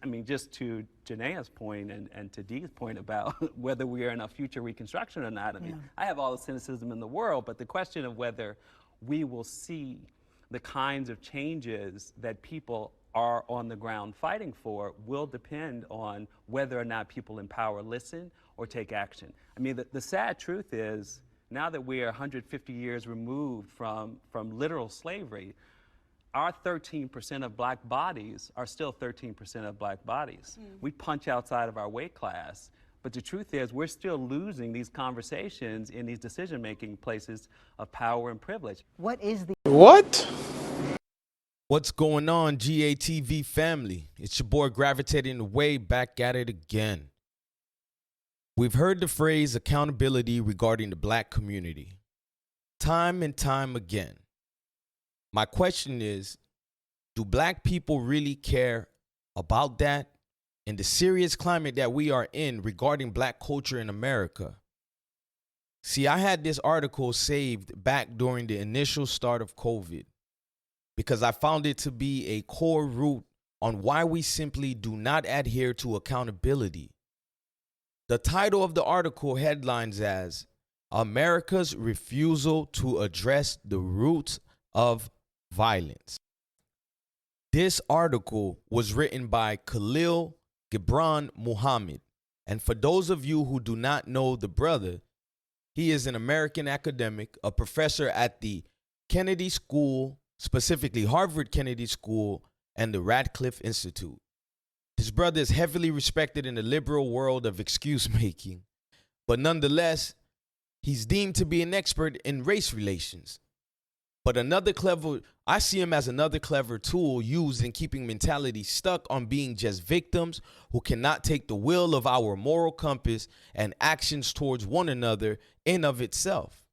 I mean, just to Janae's point and to Dee's point about whether we are in a future Reconstruction or not, I mean, I have all the cynicism in the world, but the question of whether we will see the kinds of changes that people are on the ground fighting for will depend on whether or not people in power listen or take action. I mean, the sad truth is, now that we are 150 years removed from literal slavery, our 13% of black bodies are still 13% of black bodies. We punch outside of our weight class, but the truth is we're still losing these conversations in these decision-making places of power and privilege. What is the What? What's going on, GATV family? It's your boy Gravitating Away, back at it again. We've heard the phrase accountability regarding the black community time and time again. My question is, do black people really care about that in the serious climate that we are in regarding black culture in America? See, I had this article saved back during the initial start of COVID, because I found it to be a core root on why we simply do not adhere to accountability. The title of the article headlines as America's Refusal to Address the Roots of Violence. This article was written by Khalil Gibran Muhammad. And for those of you who do not know the brother, he is an American academic, a professor at the Kennedy School, specifically Harvard Kennedy School and the Radcliffe Institute. This brother is heavily respected in the liberal world of excuse making, but nonetheless, he's deemed to be an expert in race relations. But I see him as another clever tool used in keeping mentality stuck on being just victims who cannot take the will of our moral compass and actions towards one another in of itself.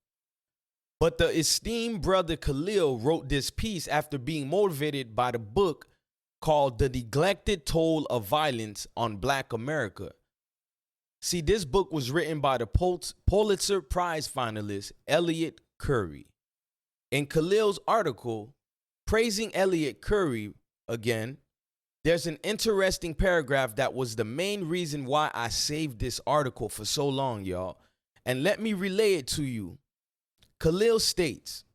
But the esteemed brother Khalil wrote this piece after being motivated by the book called The Neglected Toll of Violence on Black America. See, this book was written by the Pulitzer Prize finalist Elliot Curry. In Khalil's article, praising Elliot Curry again, there's an interesting paragraph that was the main reason why I saved this article for so long, y'all. And let me relay it to you. Khalil states,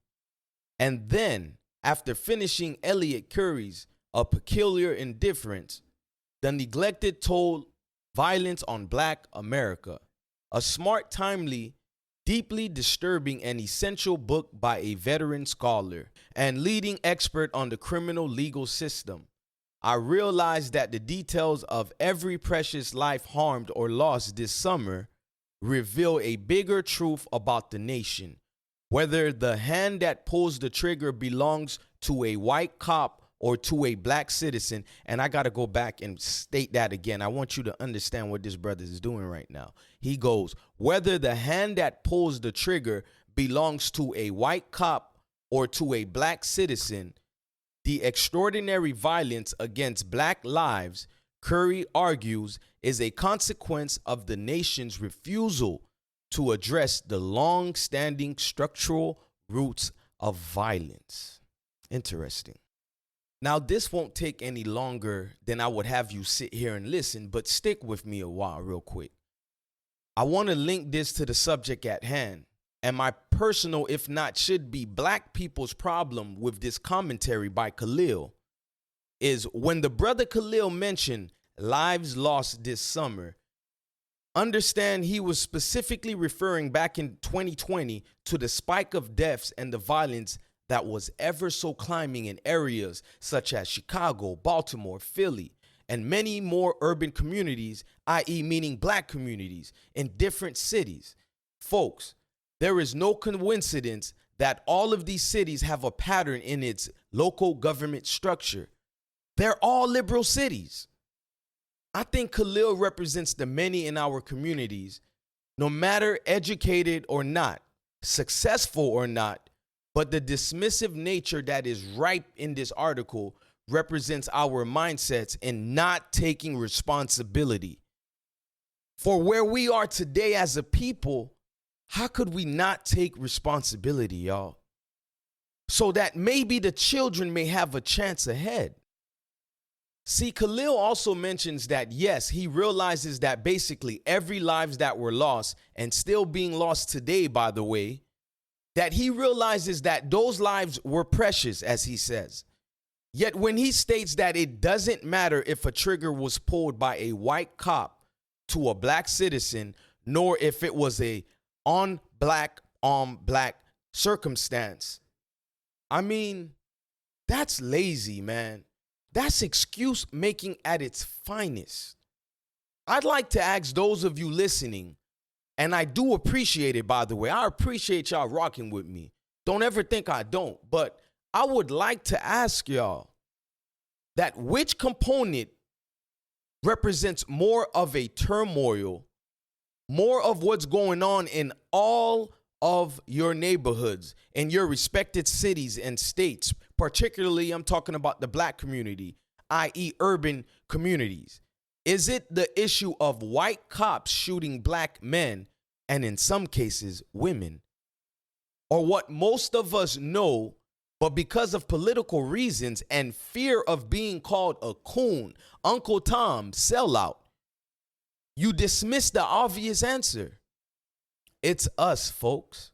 and then, after finishing Elliot Curry's A Peculiar Indifference, The Neglected Toll, Violence on Black America, a smart, timely, deeply disturbing and essential book by a veteran scholar and leading expert on the criminal legal system, I realized that the details of every precious life harmed or lost this summer reveal a bigger truth about the nation. Whether the hand that pulls the trigger belongs to a white cop or to a black citizen, and I got to go back and state that again. I want you to understand what this brother is doing right now. He goes, whether the hand that pulls the trigger belongs to a white cop or to a black citizen, the extraordinary violence against black lives, Curry argues, is a consequence of the nation's refusal to address the long-standing structural roots of violence. Interesting. Now, this won't take any longer than I would have you sit here and listen, but stick with me a while real quick. I want to link this to the subject at hand, and my personal, if not should be, black people's problem with this commentary by Khalil is when the brother Khalil mentioned lives lost this summer, understand he was specifically referring back in 2020 to the spike of deaths and the violence that was ever so climbing in areas such as Chicago, Baltimore, Philly, and many more urban communities, i.e. meaning black communities in different cities. Folks, there is no coincidence that all of these cities have a pattern in its local government structure. They're all liberal cities. I think Khalil represents the many in our communities, no matter educated or not, successful or not, but the dismissive nature that is ripe in this article represents our mindsets in not taking responsibility. For where we are today as a people, how could we not take responsibility, y'all? So that maybe the children may have a chance ahead. See, Khalil also mentions that, yes, he realizes that basically every lives that were lost and still being lost today, by the way, that he realizes that those lives were precious, as he says. Yet when he states that it doesn't matter if a trigger was pulled by a white cop to a black citizen, nor if it was a on black circumstance. I mean, that's lazy, man. That's excuse making at its finest. I'd like to ask those of you listening, and I do appreciate it, by the way. I appreciate y'all rocking with me. Don't ever think I don't. But I would like to ask y'all that which component represents more of a turmoil, more of what's going on in all of your neighborhoods, in your respected cities and states. Particularly, I'm talking about the black community, i.e. urban communities. Is it the issue of white cops shooting black men, and in some cases, women? Or what most of us know, but because of political reasons and fear of being called a coon, Uncle Tom, sellout, you dismiss the obvious answer. It's us, folks.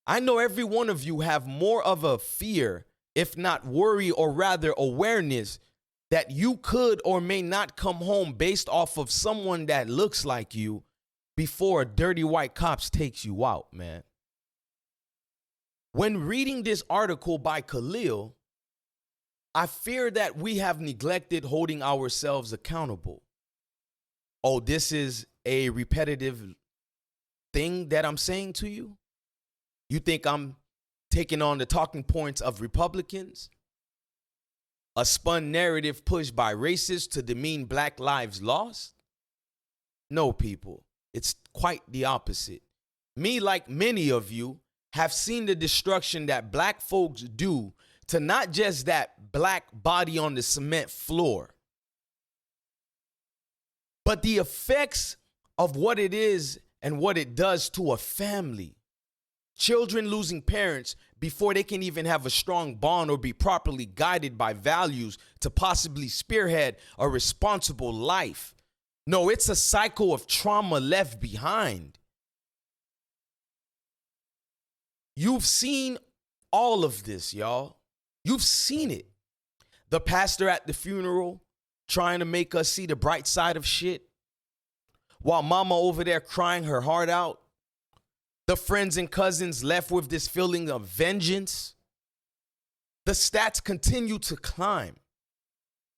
I know every one of you have more of a fear, if not worry, or rather awareness that you could or may not come home based off of someone that looks like you before a dirty white cops takes you out, man. When reading this article by Khalil, I fear that we have neglected holding ourselves accountable. Oh, this is a repetitive thing that I'm saying to you? You think I'm taking on the talking points of Republicans? A spun narrative pushed by racists to demean black lives lost? No, people. It's quite the opposite. Me, like many of you, have seen the destruction that black folks do to not just that black body on the cement floor, but the effects of what it is and what it does to a family. Children losing parents before they can even have a strong bond or be properly guided by values to possibly spearhead a responsible life. No, it's a cycle of trauma left behind. You've seen all of this, y'all. You've seen it. The pastor at the funeral trying to make us see the bright side of shit, while mama over there crying her heart out. The friends and cousins left with this feeling of vengeance. The stats continue to climb.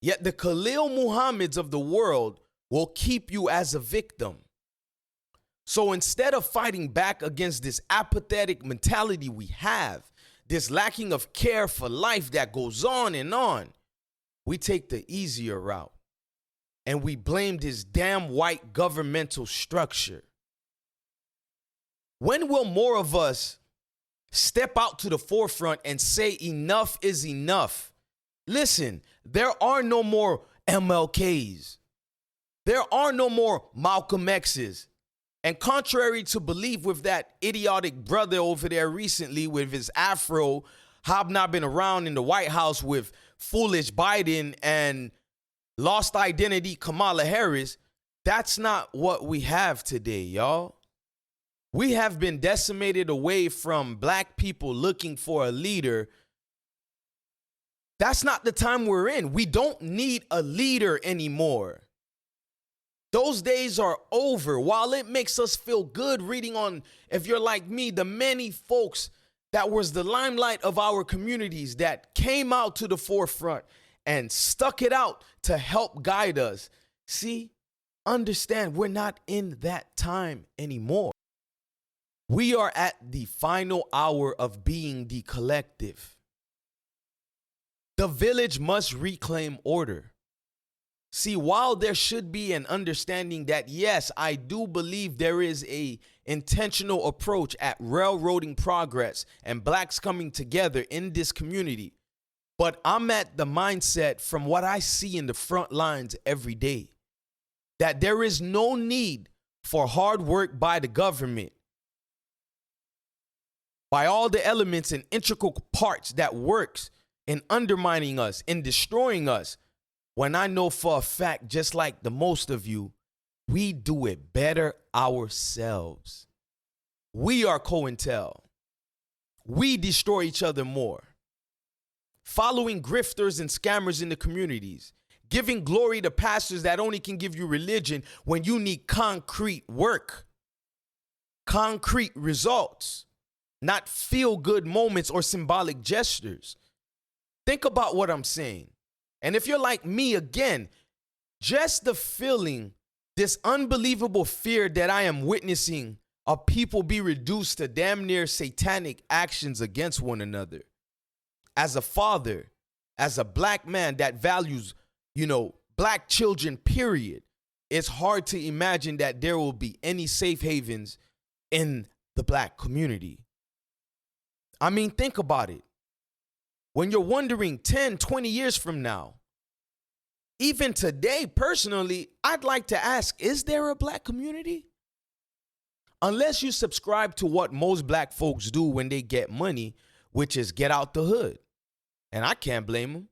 Yet the Khalil Muhammads of the world will keep you as a victim. So instead of fighting back against this apathetic mentality we have, this lacking of care for life that goes on, we take the easier route. And we blame this damn white governmental structure. When will more of us step out to the forefront and say enough is enough? Listen, there are no more MLKs. There are no more Malcolm X's. And contrary to belief with that idiotic brother over there recently with his afro hobnobbing around in the White House with foolish Biden and lost identity Kamala Harris, that's not what we have today, y'all. We have been decimated away from black people looking for a leader. That's not the time we're in. We don't need a leader anymore. Those days are over. While it makes us feel good reading on, if you're like me, the many folks that was the limelight of our communities that came out to the forefront and stuck it out to help guide us. See, understand, we're not in that time anymore. We are at the final hour of being the collective. The village must reclaim order. See, while there should be an understanding that, yes, I do believe there is a intentional approach at railroading progress and blacks coming together in this community, but I'm at the mindset from what I see in the front lines every day, that there is no need for hard work by the government, by all the elements and integral parts that works in undermining us, in destroying us. when I know for a fact, just like the most of you, we do it better ourselves. We are COINTEL. We destroy each other more. Following grifters and scammers in the communities. Giving glory to pastors that only can give you religion when you need concrete work. Concrete results. Not feel-good moments or symbolic gestures. Think about what I'm saying. And if you're like me, again, just the feeling, this unbelievable fear that I am witnessing of people be reduced to damn near satanic actions against one another. As a father, as a black man that values, black children, period, it's hard to imagine that there will be any safe havens in the black community. I mean, think about it. When you're wondering 10, 20 years from now, even today, personally, I'd like to ask, is there a black community? Unless you subscribe to what most black folks do when they get money, which is get out the hood. And I can't blame them.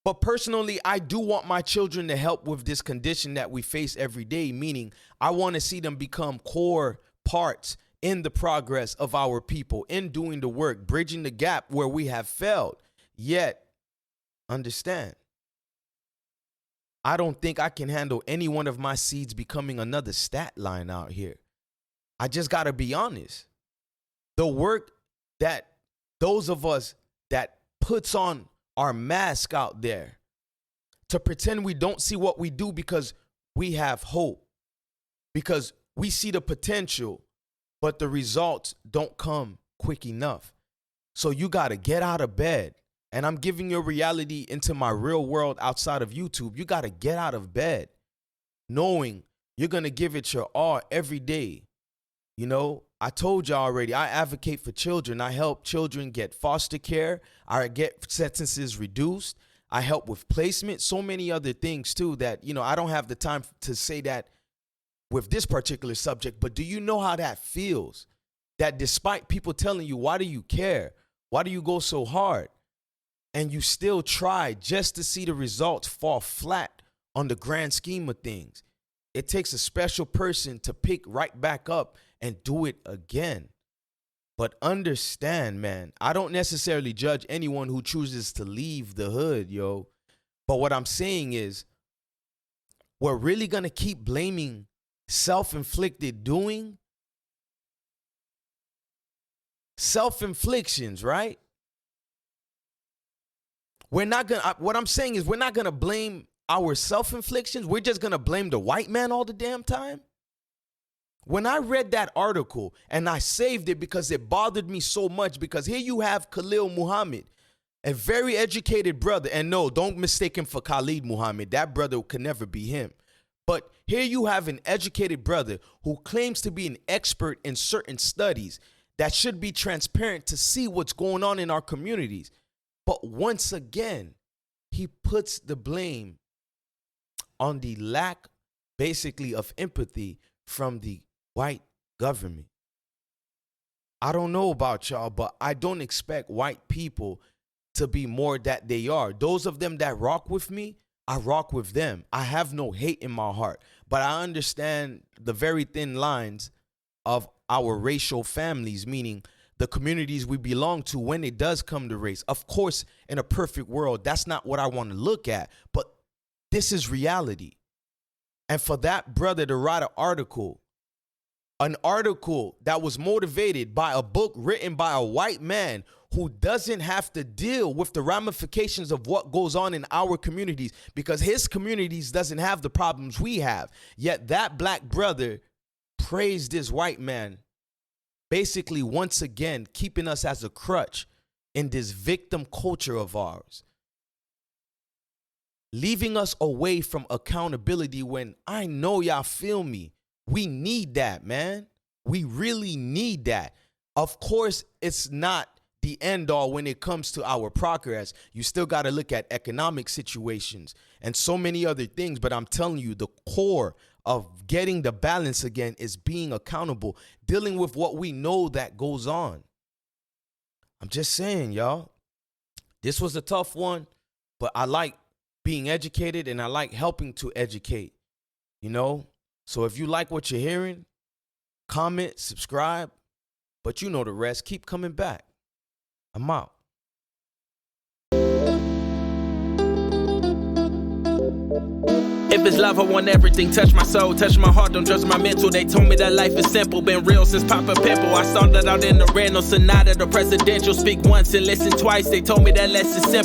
But personally, I do want my children to help with this condition that we face every day, meaning I want to see them become core parts in the progress of our people, in doing the work, bridging the gap where we have failed. Yet, understand, I don't think I can handle any one of my seeds becoming another stat line out here. I just got to be honest. The work that those of us that puts on our mask out there to pretend we don't see what we do because we have hope, because we see the potential, but the results don't come quick enough. So you got to get out of bed. And I'm giving you a reality into my real world outside of YouTube. You got to get out of bed knowing you're going to give it your all every day. I told you already, I advocate for children. I help children get foster care. I get sentences reduced. I help with placement. So many other things too that, I don't have the time to say that with this particular subject. But do you know how that feels? That despite people telling you, why do you care? Why do you go so hard? And you still try just to see the results fall flat on the grand scheme of things. It takes a special person to pick right back up and do it again. But understand, man, I don't necessarily judge anyone who chooses to leave the hood, yo. But what I'm saying is, we're really going to keep blaming self-inflicted doing? Self-inflictions, right? What I'm saying is we're not going to blame our self-inflictions. We're just going to blame the white man all the damn time. When I read that article and I saved it because it bothered me so much, because here you have Khalil Muhammad, a very educated brother. And no, don't mistake him for Khalid Muhammad. That brother could never be him. But here you have an educated brother who claims to be an expert in certain studies that should be transparent to see what's going on in our communities. But once again, he puts the blame on the lack, basically, of empathy from the white government. I don't know about y'all, but I don't expect white people to be more that they are. Those of them that rock with me, I rock with them. I have no hate in my heart, but I understand the very thin lines of our racial families, meaning the communities we belong to when it does come to race. Of course, in a perfect world, that's not what I want to look at, but this is reality. And for that brother to write an article that was motivated by a book written by a white man who doesn't have to deal with the ramifications of what goes on in our communities, because his communities doesn't have the problems we have. Yet that black brother praised this white man, basically once again keeping us as a crutch in this victim culture of ours, leaving us away from accountability when I know y'all feel me. We need that, man. We really need that. Of course, it's not the end all when it comes to our progress. You still got to look at economic situations and so many other things. But I'm telling you, the core of getting the balance again is being accountable, dealing with what we know that goes on. I'm just saying, y'all, this was a tough one, but I like being educated and I like helping to educate, you know? So if you like what you're hearing, comment, subscribe, but you know the rest. Keep coming back. I'm out. If it's love, I want everything. Touch my soul, touch my heart, don't judge my mental. They told me that life is simple, been real since Papa Pimple. I started out in the Renault Sonata, the presidential. Speak once and listen twice, they told me that less is simple.